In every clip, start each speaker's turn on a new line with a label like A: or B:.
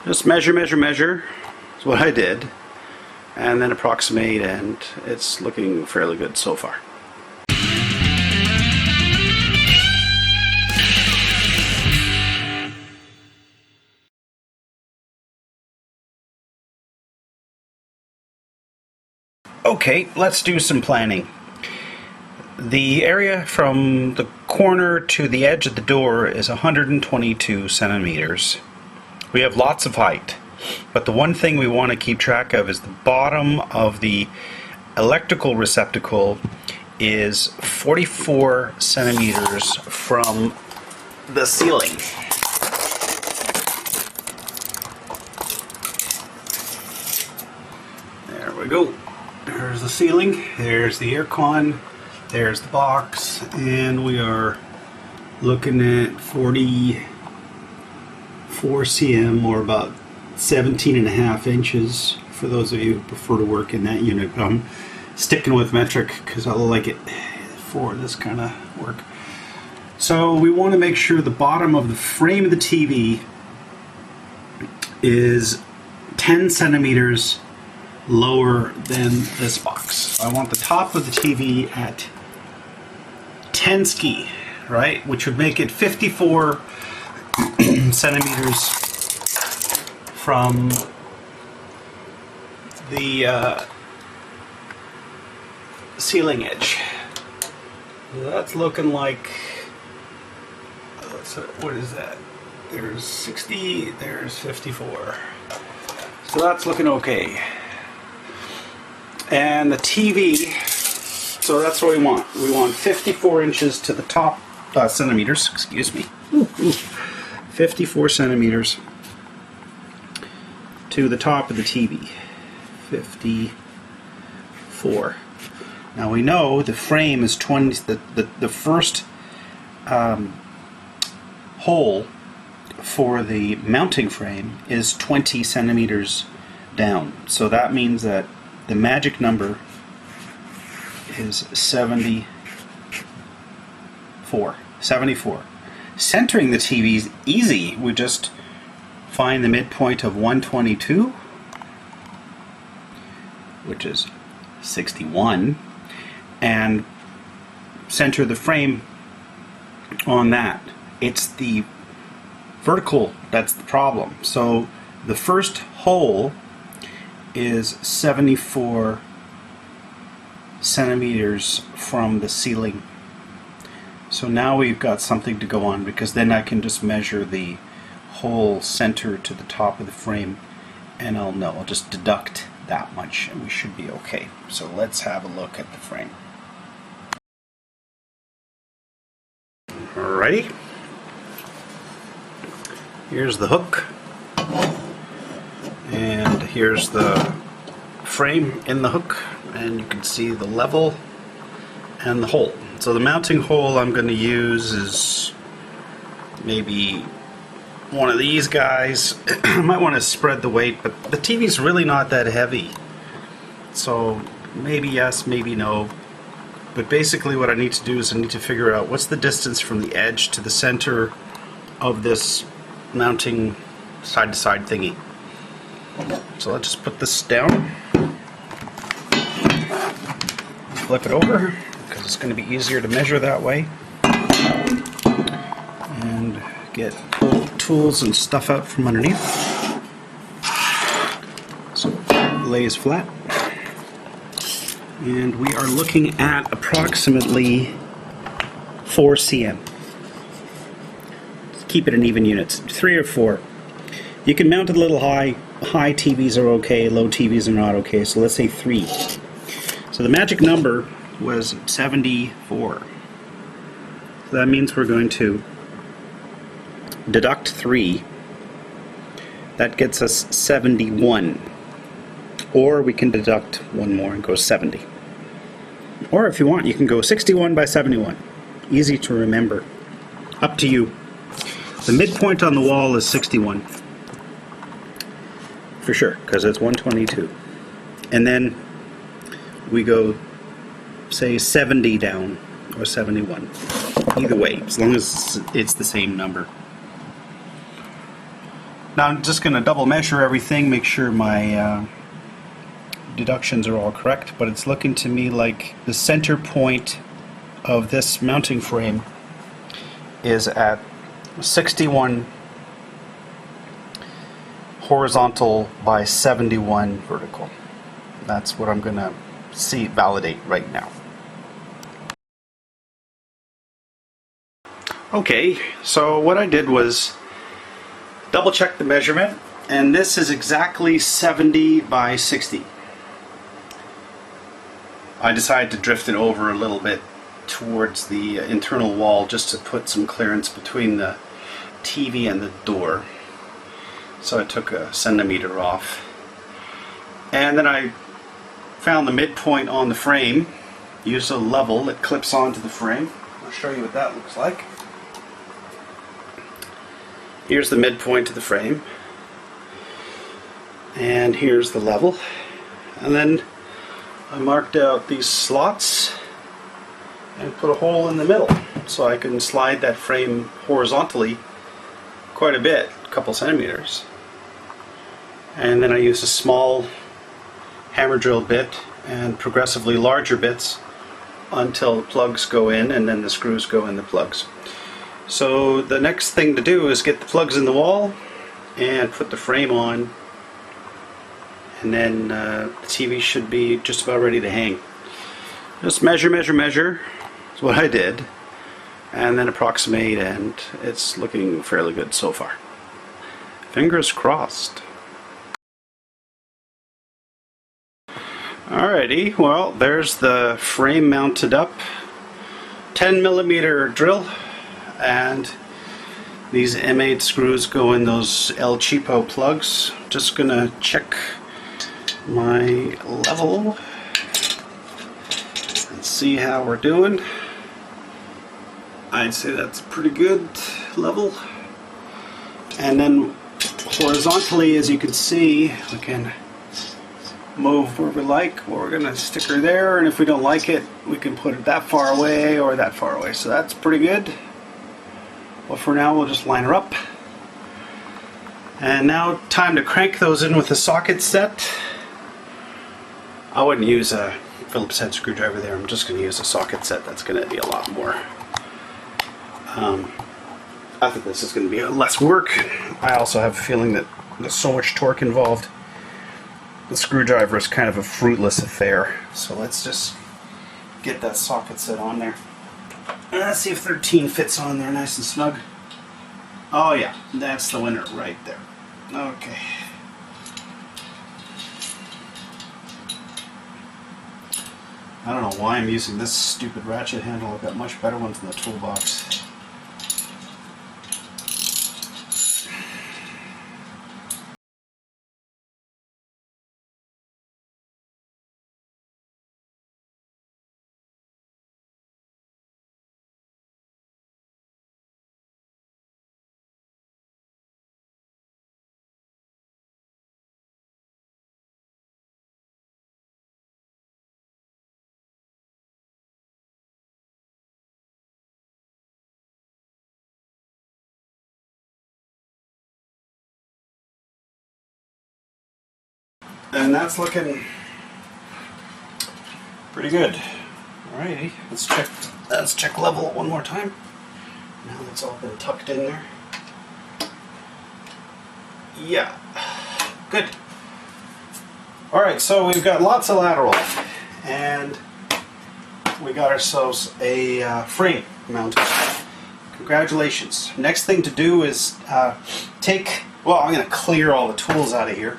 A: Just measure, measure, measure is what I did, and then approximate, and it's looking fairly good so far. Okay, let's do some planning. The area from the corner to the edge of the door is 122 centimeters. We have lots of height, but the one thing we want to keep track of is the bottom of the electrical receptacle is 44 centimeters from the ceiling. There we go. There's the ceiling, there's the aircon, there's the box, and we are looking at 44 cm, or about 17.5 inches for those of you who prefer to work in that unit. But I'm sticking with metric because I like it for this kind of work. So we want to make sure the bottom of the frame of the TV is 10 centimeters lower than this box. I want the top of the TV at 10 ski, right, which would make it 54 centimeters from the ceiling edge. That's looking like, what is that? There's 60, there's 54. So that's looking okay. And the TV, so that's what we want. We want 54 inches to the top, centimeters, excuse me. 54 centimeters to the top of the TV. 54. Now we know the frame is 20, the first hole for the mounting frame is 20 centimeters down. So that means that the magic number is 74. Centering the TV is easy. We just find the midpoint of 122, which is 61, and center the frame on that. It's the vertical that's the problem. So the first hole is 74 centimeters from the ceiling. So now we've got something to go on, because then I can just measure the whole center to the top of the frame, and I'll know. I'll just deduct that much and we should be okay. So let's have a look at the frame. Alrighty. Here's the hook. And here's the frame in the hook, and you can see the level and the hole. So the mounting hole I'm going to use is maybe one of these guys. I might want to spread the weight, but the TV's really not that heavy. So maybe yes, maybe no. But basically what I need to do is I need to figure out what's the distance from the edge to the center of this mounting side-to-side thingy. So let's just put this down, flip it over, because it's going to be easier to measure that way, and get tools and stuff out from underneath. So it lays flat, and we are looking at approximately 4 cm. Keep it in even units, 3 or 4. You can mount it a little high. High TVs are okay, low TVs are not okay, so let's say 3. So the magic number was 74. So that means we're going to deduct 3. That gets us 71. Or we can deduct one more and go 70. Or if you want, you can go 61 by 71. Easy to remember. Up to you. The midpoint on the wall is 61. For sure, because it's 122. And then we go, say, 70 down, or 71. Either way, as long as it's the same number. Now I'm just going to double measure everything, make sure my deductions are all correct, but it's looking to me like the center point of this mounting frame is at 61 horizontal by 71 vertical. That's what I'm going to validate right now. Okay, so what I did was double check the measurement, and this is exactly 70 by 60. I decided to drift it over a little bit towards the internal wall just to put some clearance between the TV and the door. So I took a centimeter off. And then I found the midpoint on the frame, used a level that clips onto the frame. I'll show you what that looks like. Here's the midpoint of the frame. And here's the level. And then I marked out these slots and put a hole in the middle so I can slide that frame horizontally quite a bit, a couple centimeters. And then I used a small hammer drill bit and progressively larger bits until the plugs go in and then the screws go in the plugs. So the next thing to do is get the plugs in the wall and put the frame on, and then the TV should be just about ready to hang. Just measure, measure, measure is what I did, and then approximate, and it's looking fairly good so far. Fingers crossed. Alrighty, well, there's the frame mounted up. 10mm drill, and these M8 screws go in those El Cheapo plugs. Just gonna check my level and see how we're doing. I'd say that's pretty good level. And then horizontally, as you can see, we can move where we like. We're gonna stick her there, and if we don't like it, we can put it that far away or that far away. So that's pretty good. But for now, we'll just line her up. And now, time to crank those in with the socket set. I wouldn't use a Phillips head screwdriver there. I'm just going to use a socket set. That's going to be a lot more. I think this is going to be less work. I also have a feeling that there's so much torque involved. The screwdriver is kind of a fruitless affair. So let's just get that socket set on there. Let's see if 13 fits on there nice and snug. Oh yeah, that's the winner right there. Okay. I don't know why I'm using this stupid ratchet handle. I've got much better ones in the toolbox. And that's looking pretty good. Alrighty, let's check level one more time. Now that's all been tucked in there. Yeah, good. Alright, so we've got lots of lateral, and we got ourselves a frame mounted. Congratulations. Next thing to do is I'm going to clear all the tools out of here.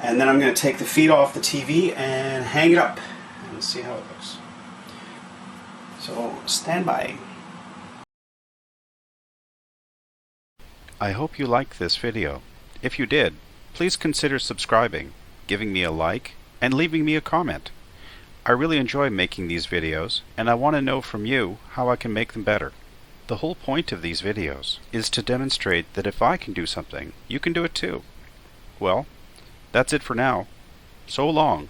A: And then I'm going to take the feet off the TV and hang it up and see how it looks. So stand by.
B: I hope you liked this video. If you did, please consider subscribing, giving me a like, and leaving me a comment. I really enjoy making these videos, and I want to know from you how I can make them better. The whole point of these videos is to demonstrate that if I can do something, you can do it too. Well, that's it for now. So long,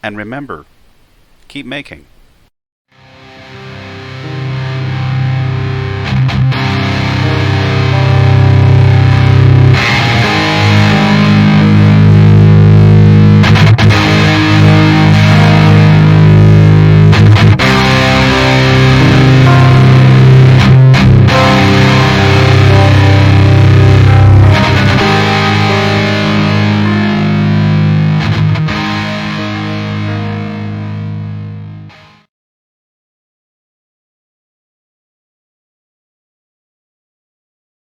B: and remember, keep making.